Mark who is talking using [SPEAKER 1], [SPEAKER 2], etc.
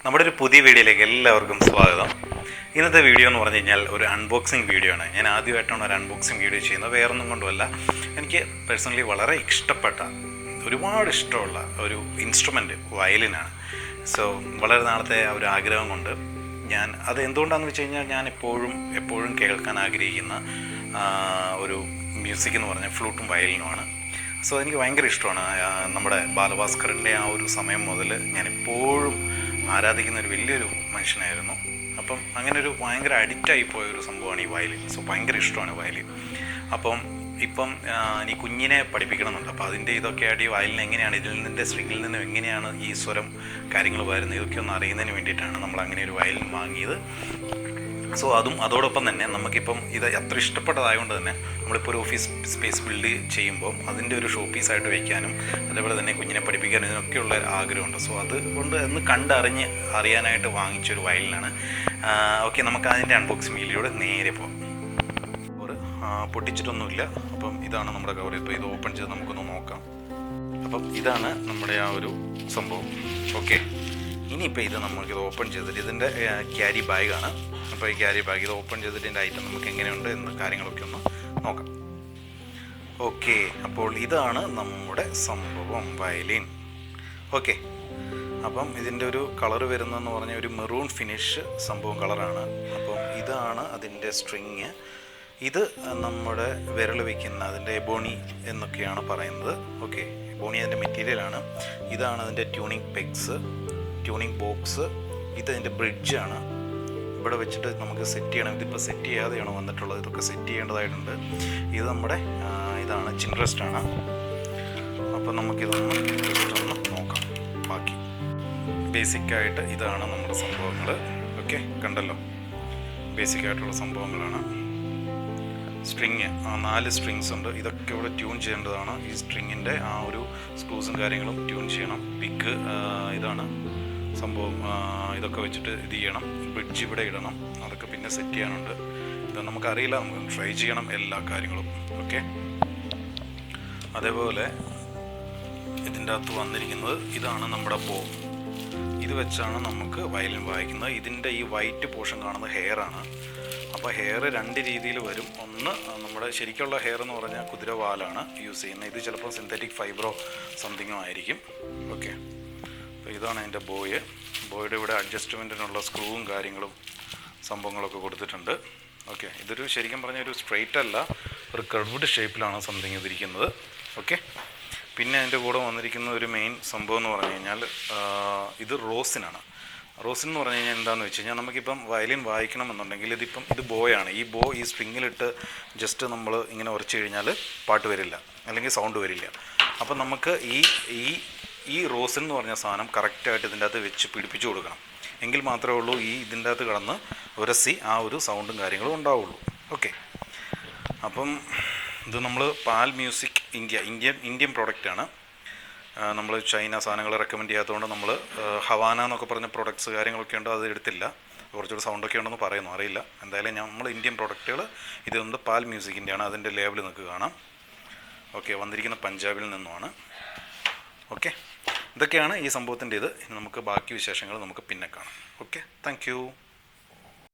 [SPEAKER 1] നമ്മുടെ ഒരു പുതിയ വീഡിയോയിലേക്ക് എല്ലാവർക്കും സ്വാഗതം. ഇന്നത്തെ വീഡിയോ എന്ന് പറഞ്ഞു കഴിഞ്ഞാൽ ഒരു അൺബോക്സിങ് വീഡിയോ ആണ്. ഞാൻ ആദ്യമായിട്ടാണ് ഒരു അൺബോക്സിങ് വീഡിയോ ചെയ്യുന്നത്. വേറൊന്നും കൊണ്ടുമല്ല, എനിക്ക് പേഴ്സണലി വളരെ ഇഷ്ടപ്പെട്ട, ഒരുപാട് ഇഷ്ടമുള്ള ഒരു ഇൻസ്ട്രുമെൻറ്റ് വയലിനാണ്. സോ വളരെ നാളത്തെ ഒരു ആഗ്രഹം കൊണ്ട് ഞാൻ അത് എന്തുകൊണ്ടാണെന്ന് വെച്ച് കഴിഞ്ഞാൽ ഞാൻ എപ്പോഴും കേൾക്കാൻ ആഗ്രഹിക്കുന്ന ഒരു മ്യൂസിക് എന്ന് പറഞ്ഞാൽ ഫ്ലൂട്ടും വയലിനുമാണ്. സോ എനിക്ക് ഭയങ്കര ഇഷ്ടമാണ്. നമ്മുടെ ബാലഭാസ്കറിൻ്റെ ആ ഒരു സമയം മുതൽ ഞാനെപ്പോഴും ആരാധിക്കുന്ന ഒരു വലിയൊരു മനുഷ്യനായിരുന്നു. അപ്പം അങ്ങനെ ഒരു ഭയങ്കര അഡിക്റ്റായി പോയൊരു സംഭവമാണ് ഈ വയലിൻ. സോ ഭയങ്കര ഇഷ്ടമാണ് വയലിൻ. ഇപ്പം ഈ കുഞ്ഞിനെ പഠിപ്പിക്കണമെന്നുണ്ട്. അപ്പോൾ അതിൻ്റെ ഇതൊക്കെയായിട്ട് ഈ വയലിൻ എങ്ങനെയാണ്, ഇതിൽ നിന്നിൻ്റെ സ്ട്രിങ്ങിൽ നിന്നും എങ്ങനെയാണ് ഈ സ്വരം കാര്യങ്ങൾ വരുന്നത്, ഇതൊക്കെ ഒന്ന് അറിയുന്നതിന് വേണ്ടിയിട്ടാണ് നമ്മൾ അങ്ങനെ ഒരു വയലിൻ വാങ്ങിയത്. സോ അതോടൊപ്പം തന്നെ നമുക്കിപ്പം ഇത് അത്ര ഇഷ്ടപ്പെട്ടതായതുകൊണ്ട് തന്നെ നമ്മളിപ്പോൾ ഒരു ഓഫീസ് സ്പേസ് ബിൽഡ് ചെയ്യുമ്പോൾ അതിൻ്റെ ഒരു ഷോ പീസായിട്ട് വയ്ക്കാനും അതേപോലെ തന്നെ കുഞ്ഞിനെ പഠിപ്പിക്കാനും ഇതിനൊക്കെയുള്ള ആഗ്രഹമുണ്ട്. സോ അതുകൊണ്ട് ഒന്ന് അറിയാനായിട്ട് വാങ്ങിച്ചൊരു വയലിനാണ്. ഓക്കെ, നമുക്ക് അതിൻ്റെ അൺബോക്സിംഗ് വീഡിയോയുടെ നേരെ പോകാം. പൊട്ടിച്ചിട്ടൊന്നുമില്ല. അപ്പം ഇതാണ് നമ്മുടെ കവർ. ഇപ്പോൾ ഇത് ഓപ്പൺ ചെയ്ത് നമുക്കൊന്ന് നോക്കാം. അപ്പം ഇതാണ് നമ്മുടെ ആ ഒരു സംഭവം. ഓക്കെ, ഇനിയിപ്പോൾ ഇത് നമുക്കിത് ഓപ്പൺ ചെയ്തിട്ട് ഇതിൻ്റെ ക്യാരി ബാഗാണ്. അപ്പോൾ ഈ ക്യാരി ബാഗ് ഇത് ഓപ്പൺ ചെയ്തിട്ട് ഇതിൻ്റെ ഐറ്റം നമുക്ക് എങ്ങനെയുണ്ട് എന്ന കാര്യങ്ങളൊക്കെ ഒന്ന് നോക്കാം. ഓക്കെ, അപ്പോൾ ഇതാണ് നമ്മുടെ സംഭവം വയലിൻ. ഓക്കെ, അപ്പം ഇതിൻ്റെ ഒരു കളർ വരുന്നതെന്ന് പറഞ്ഞാൽ ഒരു മെറൂൺ ഫിനിഷ് സംഭവം കളറാണ്. അപ്പം ഇതാണ് അതിൻ്റെ സ്ട്രിങ്. ഇത് നമ്മുടെ വിരൽ വയ്ക്കുന്ന അതിൻ്റെ എബോണി എന്നൊക്കെയാണ് പറയുന്നത്. ഓക്കെ, എബോണി അതിൻ്റെ മെറ്റീരിയലാണ്. ഇതാണ് അതിൻ്റെ ട്യൂണിങ് പെഗ്സ്, ട്യൂണിങ് ബോക്സ്. ഇതതിൻ്റെ ബ്രിഡ്ജാണ്. ഇവിടെ വെച്ചിട്ട് നമുക്ക് സെറ്റ് ചെയ്യണം. ഇതിപ്പോൾ സെറ്റ് ചെയ്യാതെയാണ് വന്നിട്ടുള്ളത്. ഇതൊക്കെ സെറ്റ് ചെയ്യേണ്ടതായിട്ടുണ്ട്. ഇത് നമ്മുടെ ഇതാണ് ചിൻറസ്റ്റാണ്. അപ്പോൾ നമുക്കിതൊന്ന് ജസ്റ്റ് ഒന്ന് നോക്കാം. ബാക്കി ബേസിക്കായിട്ട് ഇതാണ് നമ്മുടെ സംഭവങ്ങൾ. ഓക്കെ, കണ്ടല്ലോ, ബേസിക്കായിട്ടുള്ള സംഭവങ്ങളാണ്. സ്ട്രിങ് 4 സ്ട്രിങ്സ് ഉണ്ട്. ഇതൊക്കെ ഇവിടെ ട്യൂൺ ചെയ്യേണ്ടതാണ്. ഈ സ്ട്രിങ്ങിൻ്റെ ആ ഒരു സ്ക്രൂസും കാര്യങ്ങളും ട്യൂൺ ചെയ്യണം. പിക്ക് ഇതാണ് സംഭവം. ഇതൊക്കെ വെച്ചിട്ട് ഇത് ചെയ്യണം. ബ്രിഡ്ജ് ഇവിടെ ഇടണം. അതൊക്കെ പിന്നെ സെറ്റ് ചെയ്യാനുണ്ട്. ഇത് നമുക്കറിയില്ല, നമുക്ക് ട്രൈ ചെയ്യണം എല്ലാ കാര്യങ്ങളും. ഓക്കെ, അതേപോലെ ഇതിൻ്റെ അകത്ത് വന്നിരിക്കുന്നത് ഇതാണ് നമ്മുടെ ബോ. ഇത് വെച്ചാണ് നമുക്ക് വയലിൻ വായിക്കുന്നത്. ഇതിൻ്റെ ഈ വൈറ്റ് പോർഷൻ കാണുന്നത് ഹെയറാണ്. അപ്പോൾ ഹെയർ 2 രീതിയിൽ വരും. ഒന്ന് നമ്മുടെ ശരിക്കുള്ള ഹെയർ എന്ന് പറഞ്ഞാൽ കുതിരവാലാണ് യൂസ് ചെയ്യുന്നത്. ഇത് ചിലപ്പോൾ സിന്തറ്റിക് ഫൈബ്രോ സംതിങ്ങോ ആയിരിക്കും. ഓക്കെ, അപ്പോൾ ഇതാണ് എൻ്റെ ബോയുടെ ഇവിടെ അഡ്ജസ്റ്റ്മെൻറ്റിനുള്ള സ്ക്രൂവും കാര്യങ്ങളും സംഭവങ്ങളൊക്കെ കൊടുത്തിട്ടുണ്ട്. ഓക്കെ, ഇതൊരു ശരിക്കും പറഞ്ഞാൽ ഒരു സ്ട്രെയിറ്റ് അല്ല, ഒരു കർവ്ഡ് ഷേപ്പിലാണ് സംതിങ് ഇതിരിക്കുന്നത്. ഓക്കെ, പിന്നെ അതിൻ്റെ കൂടെ വന്നിരിക്കുന്ന ഒരു മെയിൻ സംഭവം എന്ന് പറഞ്ഞു കഴിഞ്ഞാൽ ഇത് റോസിനാണ്. റോസിൻ എന്ന് പറഞ്ഞു കഴിഞ്ഞാൽ എന്താണെന്ന് വെച്ച് കഴിഞ്ഞാൽ നമുക്കിപ്പം വയലിൻ വായിക്കണമെന്നുണ്ടെങ്കിൽ ഇത് ബോയാണ്. ഈ സ്ട്രിങ്ങിലിട്ട് ജസ്റ്റ് നമ്മൾ ഇങ്ങനെ ഉറച്ചു കഴിഞ്ഞാൽ പാട്ട് വരില്ല, അല്ലെങ്കിൽ സൗണ്ട് വരില്ല. അപ്പം നമുക്ക് ഈ റോസിൻ എന്ന് പറഞ്ഞ സാധനം കറക്റ്റായിട്ട് ഇതിൻ്റെ അകത്ത് വെച്ച് പിടിപ്പിച്ചു കൊടുക്കണം. എങ്കിൽ മാത്രമേ ഉള്ളൂ ഇതിൻ്റെ അകത്ത് കിടന്ന് ഉരസി ആ ഒരു സൗണ്ടും കാര്യങ്ങളും ഉണ്ടാവുള്ളൂ. ഓക്കെ, അപ്പം ഇത് നമ്മൾ പാൽ മ്യൂസിക് ഇന്ത്യൻ പ്രോഡക്റ്റാണ്. നമ്മൾ ചൈന സാധനങ്ങൾ റെക്കമെൻഡ് ചെയ്യാത്തതുകൊണ്ട് നമ്മൾ ഹവാന എന്നൊക്കെ പറഞ്ഞ പ്രൊഡക്ട്സ് കാര്യങ്ങളൊക്കെ ഉണ്ട്, അത് എടുത്തില്ല. കുറച്ചുകൂടി സൗണ്ടൊക്കെ ഉണ്ടെന്ന് പറയുന്നു, അറിയില്ല. എന്തായാലും നമ്മൾ ഇന്ത്യൻ പ്രൊഡക്റ്റുകൾ ഇതൊന്ന് പാൽ മ്യൂസിക്കിൻ്റെയാണ്. അതിൻ്റെ ലേബിൾ നിങ്ങൾക്ക് കാണാം. ഓക്കെ, വന്നിരിക്കുന്ന പഞ്ചാബിൽ നിന്നുമാണ്. ഓക്കെ, ഇതൊക്കെയാണ് ഈ സംഭവത്തിൻ്റെ ഇത്. നമുക്ക് ബാക്കി വിശേഷങ്ങൾ നമുക്ക് പിന്നെ കാണാം. Okay, thank you.